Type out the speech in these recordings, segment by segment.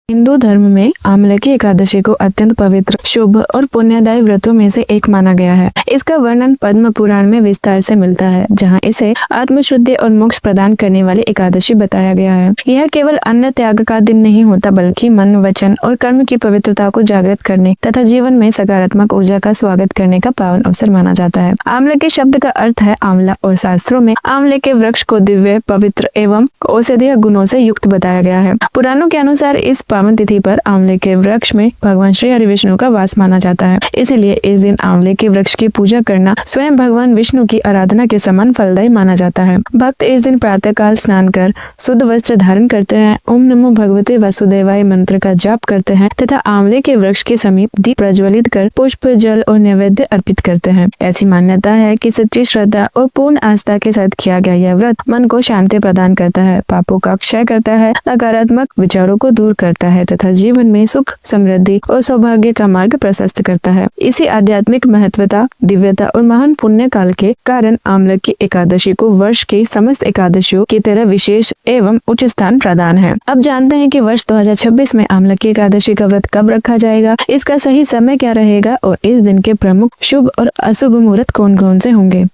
हिंदू धर्म में आमलकी एकादशी को अत्यंत पवित्र, शुभ और पुण्यदायी व्रतों में से एक माना गया है। इसका वर्णन पद्म पुराण में विस्तार से मिलता है, जहां इसे आत्मशुद्धि और मोक्ष प्रदान करने वाली एकादशी बताया गया है। यह केवल अन्न त्याग का दिन नहीं होता, बल्कि मन, वचन और कर्म की पवित्रता को जागृत करने तथा जीवन में सकारात्मक ऊर्जा का स्वागत करने का पावन अवसर माना जाता है। आमलकी शब्द का अर्थ है आंवला और शास्त्रों में आंवले के वृक्ष को दिव्य, पवित्र एवं औषधीय गुणों से युक्त बताया गया है। पुराणों के अनुसार इस पावन तिथि पर आंवले के वृक्ष में भगवान श्री हरि विष्णु का वास माना जाता है। इसलिए इस दिन आंवले के वृक्ष की पूजा करना स्वयं भगवान विष्णु की आराधना के समान फलदायी माना जाता है। भक्त इस दिन प्रातःकाल स्नान कर शुद्ध वस्त्र धारण करते हैं, ओम नमो भगवते वासुदेवाय मंत्र का जाप करते हैं तथा आंवले के वृक्ष के समीप दीप प्रज्वलित कर पुष्प, जल और नैवेद्य अर्पित करते हैं। ऐसी मान्यता है कि सच्ची श्रद्धा और पूर्ण आस्था के साथ किया गया यह व्रत मन को शांति प्रदान करता है, पापों का क्षय करता है, नकारात्मक विचारों को दूर करता है तथा जीवन में सुख, समृद्धि और सौभाग्य का मार्ग प्रशस्त करता है। इसी आध्यात्मिक महत्वता, दिव्यता और महान पुण्य काल के कारण आमलकी एकादशी को वर्ष की समस्त एकादशियों की तरह विशेष एवं उच्च स्थान प्रदान है। अब जानते हैं कि वर्ष 2026 में आमलकी एकादशी का व्रत कब रखा जाएगा, इसका सही समय क्या रहेगा और इस दिन के प्रमुख शुभ और अशुभ मुहूर्त कौन कौन से होंगे,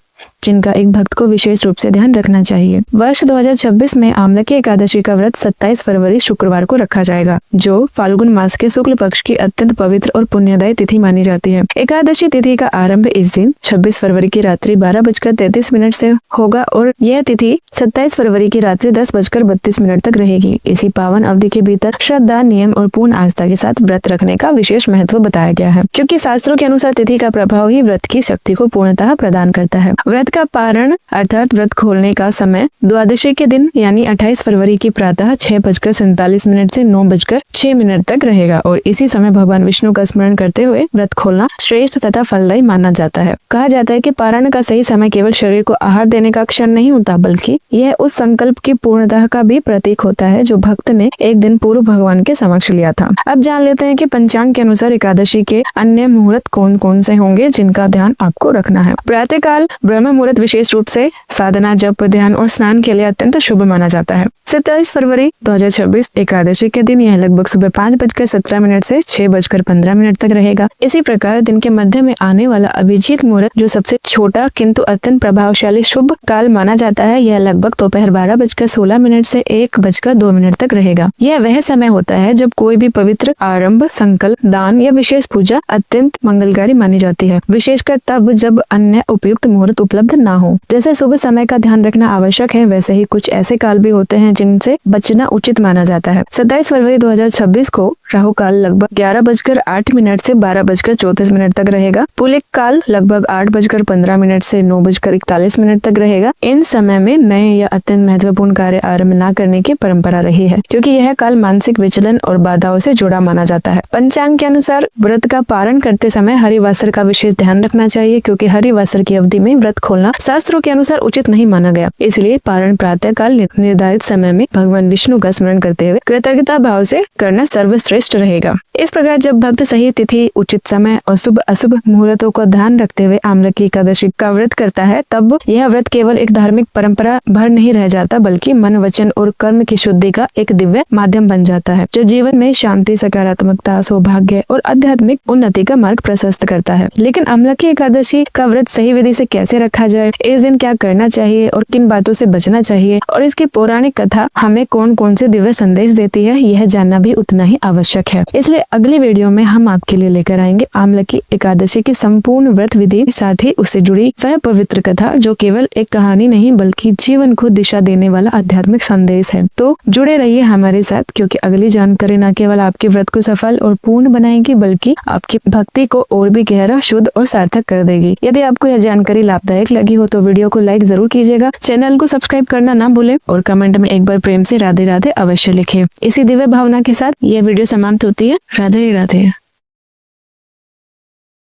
जिनका एक भक्त को विशेष रूप से ध्यान रखना चाहिए। वर्ष 2026 में आमलकी एकादशी का व्रत 27 फरवरी शुक्रवार को रखा जाएगा, जो फाल्गुन मास के शुक्ल पक्ष की अत्यंत पवित्र और पुण्यदायी तिथि मानी जाती है। एकादशी तिथि का आरंभ इस दिन 26 फरवरी की रात्रि 12:33 से होगा और यह तिथि 27 फरवरी की रात्रि 10:32 तक रहेगी। इसी पावन अवधि के भीतर श्रद्धा, नियम और पूर्ण आस्था के साथ व्रत रखने का विशेष महत्व बताया गया है, क्योंकि शास्त्रों के अनुसार तिथि का प्रभाव ही व्रत की शक्ति को पूर्णतः प्रदान करता है। व्रत का पारण अर्थात व्रत खोलने का समय द्वादशी के दिन यानी 28 फरवरी की प्रातः 6:47 से 9:06 तक रहेगा और इसी समय भगवान विष्णु का स्मरण करते हुए व्रत खोलना श्रेष्ठ तथा फलदायी माना जाता है। कहा जाता है कि पारण का सही समय केवल शरीर को आहार देने का क्षण नहीं होता, बल्कि यह उस संकल्प की पूर्णता का भी प्रतीक होता है जो भक्त ने एक दिन पूर्व भगवान के समक्ष लिया था। अब जान लेते हैं कि पंचांग के अनुसार एकादशी के अन्य मुहूर्त कौन कौन से होंगे, जिनका ध्यान आपको रखना है। प्रातःकाल ब्रह्म मुहूर्त विशेष रूप से साधना, जप, ध्यान और स्नान के लिए अत्यंत शुभ माना जाता है। 27 फरवरी 2026 एकादशी के दिन यह लगभग सुबह 5:17 से 6:15 तक रहेगा। इसी प्रकार दिन के मध्य में आने वाला अभिजीत मुहूर्त, जो सबसे छोटा किंतु अत्यंत प्रभावशाली शुभ काल माना जाता है, यह लगभग दोपहर 12:16 से 1:02 तक रहेगा। यह वह समय होता है जब कोई भी पवित्र आरंभ, संकल्प, दान या विशेष पूजा अत्यंत मंगलकारी मानी जाती है, विशेषकर तब जब अन्य उपयुक्त मुहूर्त उपलब्ध ना हो। जैसे शुभ समय का ध्यान रखना आवश्यक है, वैसे ही कुछ ऐसे काल भी होते हैं जिनसे बचना उचित माना जाता है। 27 फरवरी 2026 को राहु काल लगभग 11:08 से 12:34 तक रहेगा। पुलिक काल लगभग 8:15 से 9:41 तक रहेगा। इन समय में नए या अत्यंत महत्वपूर्ण कार्य आरंभ न करने की परंपरा रही है, क्योंकि यह काल मानसिक विचलन और बाधाओं से जुड़ा माना जाता है। पंचांग के अनुसार व्रत का पारण करते समय हरिवासर का विशेष ध्यान रखना चाहिए, क्योंकि हरिवासर की अवधि में व्रत खोलना शास्त्रों के अनुसार उचित नहीं माना गया। इसलिए पारण प्रातः काल निर्धारित समय में भगवान विष्णु का स्मरण करते हुए कृतज्ञता भाव से करना सर्वश्रेष्ठ रहेगा। इस प्रकार जब भक्त सही तिथि, उचित समय और शुभ अशुभ मुहूर्तों को ध्यान रखते हुए आमलकी एकादशी का व्रत करता है, तब यह व्रत केवल एक धार्मिक परंपरा भर नहीं रह जाता, बल्कि मन, वचन और कर्म की शुद्धि का एक दिव्य माध्यम बन जाता है, जो जीवन में शांति, सकारात्मकता, सौभाग्य और आध्यात्मिक उन्नति का मार्ग प्रशस्त करता है। लेकिन आमलकी एकादशी का व्रत सही विधि से कैसे रखा जाए, इस दिन क्या करना चाहिए और किन बातों से बचना चाहिए और इसकी पौराणिक कथा हमें कौन कौन से दिव्य संदेश देती है, यह जानना भी उतना ही आवश्यक है। इसलिए अगली वीडियो में हम आपके लिए लेकर आएंगे आमलकी एकादशी की संपूर्ण व्रत विधि, साथ ही उससे जुड़ी वह पवित्र कथा जो केवल एक कहानी नहीं बल्कि जीवन को दिशा देने वाला आध्यात्मिक संदेश है। तो जुड़े रहिए हमारे साथ, क्योंकि अगली जानकारी न केवल आपके व्रत को सफल और पूर्ण बनाएगी, बल्कि आपकी भक्ति को और भी गहरा, शुद्ध और सार्थक कर देगी। यदि आपको यह जानकारी लाभदायक लगी हो तो वीडियो को लाइक जरूर कीजिएगा, चैनल को सब्सक्राइब करना ना भूलें और कमेंट में एक बार प्रेम से राधे राधे अवश्य लिखें। इसी दिव्य भावना के साथ यह वीडियो समाप्त होती है। राधे राधे।